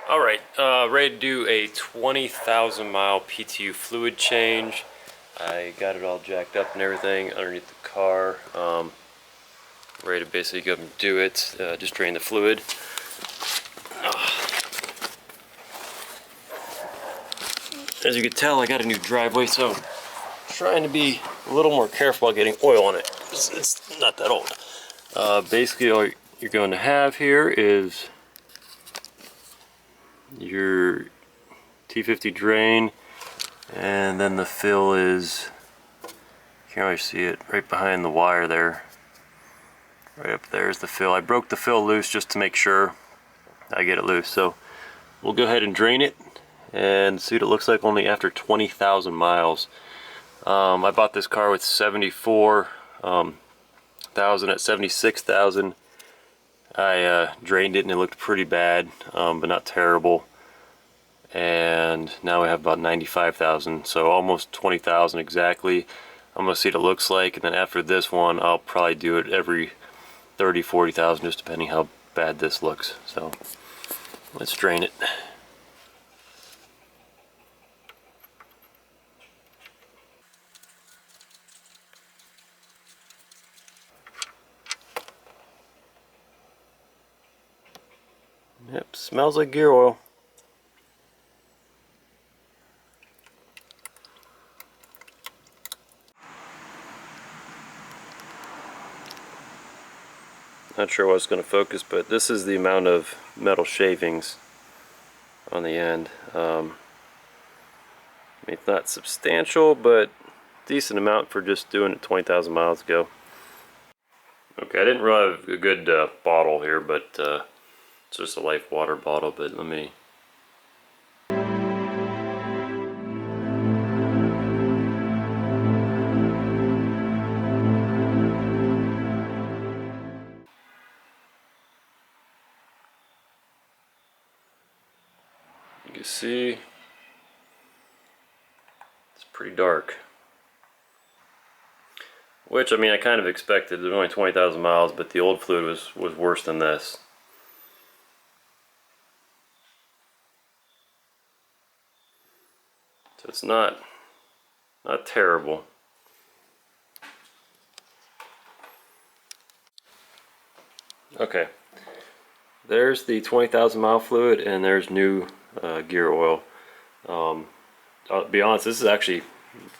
Alright, ready to do a 20,000 mile PTU fluid change. I got it all jacked up and everything underneath the car. Ready to basically go and do it. Just drain the fluid. As you can tell, I got a new driveway, so I'm trying to be a little more careful about getting oil on it. It's not that old. Basically, all you're going to have here is your T50 drain, and then the fill is, you can't really see it, right behind the wire there. Right up there is the fill. I broke the fill loose just to make sure I get it loose. So we'll go ahead and drain it and see what it looks like only after 20,000 miles. I bought this car with 74,000 at 76,000. I drained it and it looked pretty bad, but not terrible. And now we have about 95,000, so almost 20,000 exactly. I'm gonna see what it looks like, and then after this one, I'll probably do it every 30-40,000, just depending how bad this looks. So let's drain it. Yep, smells like gear oil. Not sure what's going to focus, but this is the amount of metal shavings on the end. I mean, it's not substantial, but decent amount for just doing it 20,000 miles ago. Okay, I didn't really have a good bottle here, but it's just a life water bottle, but let me... You can see it's pretty dark. Which, I mean, I kind of expected. There's only 20,000 miles, but the old fluid was worse than this. So it's not terrible. Okay, there's the 20,000 mile fluid, and there's new gear oil. I'll be honest, this is actually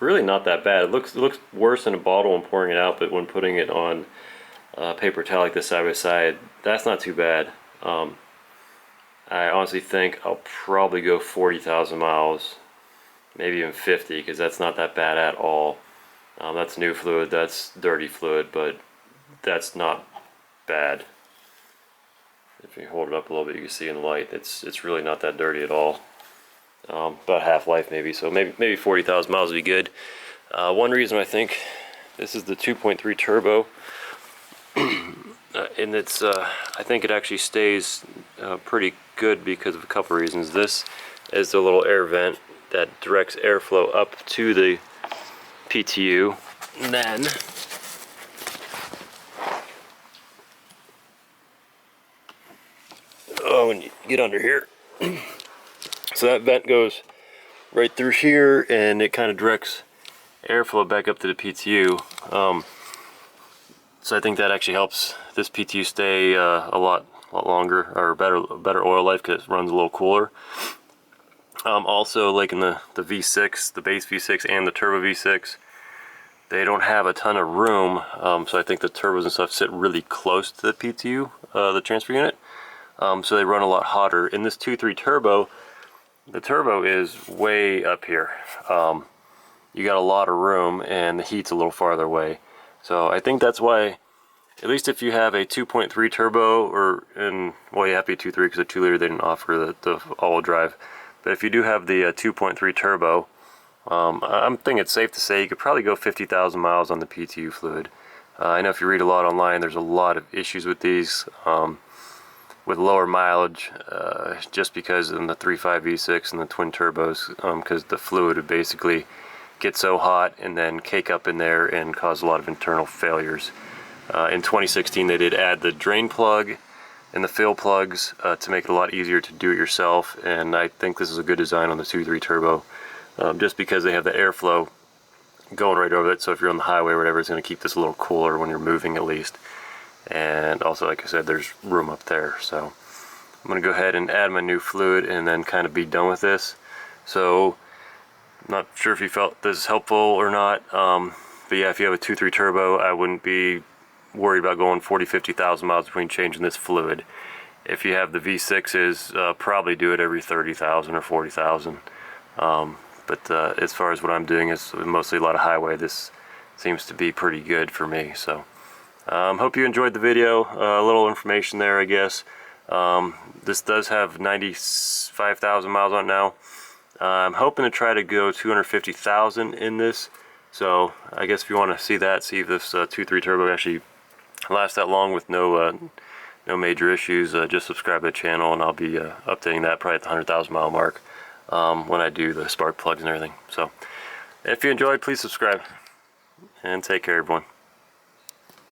really not that bad. It looks worse in a bottle when pouring it out, but when putting it on paper towel like this side by side, that's not too bad. I honestly think I'll probably go 40,000 miles, maybe even 50, because that's not that bad at all. That's new fluid, that's dirty fluid, but that's not bad. If you hold it up a little bit, you can see in the light, it's really not that dirty at all. About half life maybe, so maybe 40,000 miles would be good. One reason I think this is the 2.3 turbo, and it's I think it actually stays pretty good because of a couple reasons. This is the little air vent that directs airflow up to the PTU, and then when you get under here, so that vent goes right through here, and it kind of directs airflow back up to the PTU. So I think that actually helps this PTU stay a lot longer, or better oil life, because it runs a little cooler. Also, like in the V6, the base V6 and the turbo V6, they don't have a ton of room, so I think the turbos and stuff sit really close to the PTU, the transfer unit. So they run a lot hotter. In this 2.3 turbo, the turbo is way up here. You got a lot of room, and the heat's a little farther away. So I think that's why, at least if you have a 2.3 turbo, well, you have to be 2.3 because the 2 liter they didn't offer the all-wheel drive. But if you do have the 2.3 turbo, I'm thinking it's safe to say you could probably go 50,000 miles on the PTU fluid. I know if you read a lot online, there's a lot of issues with these. With lower mileage, just because in the 3.5 V6 and the twin turbos, because the fluid would basically get so hot and then cake up in there and cause a lot of internal failures. In 2016 they did add the drain plug and the fill plugs to make it a lot easier to do it yourself. And I think this is a good design on the 2.3 turbo, just because they have the airflow going right over it. So if you're on the highway or whatever, it's going to keep this a little cooler when you're moving at least. And also, like I said, there's room up there. So I'm going to go ahead and add my new fluid and then kind of be done with this. So I'm not sure if you felt this is helpful or not, but yeah, if you have a 2.3 turbo, I wouldn't be worried about going 40-50,000 miles between changing this fluid. If you have the V6s, probably do it every 30,000 or 40,000. But as far as what I'm doing is mostly a lot of highway. This seems to be pretty good for me. So hope you enjoyed the video. A little information there, I guess. This does have 95,000 miles on it now. I'm hoping to try to go 250,000 in this. So I guess if you want to see that, see if this 2.3 turbo actually lasts that long with no major issues, just subscribe to the channel, and I'll be updating that probably at the 100,000 mile mark when I do the spark plugs and everything. So if you enjoyed, please subscribe, and take care, everyone.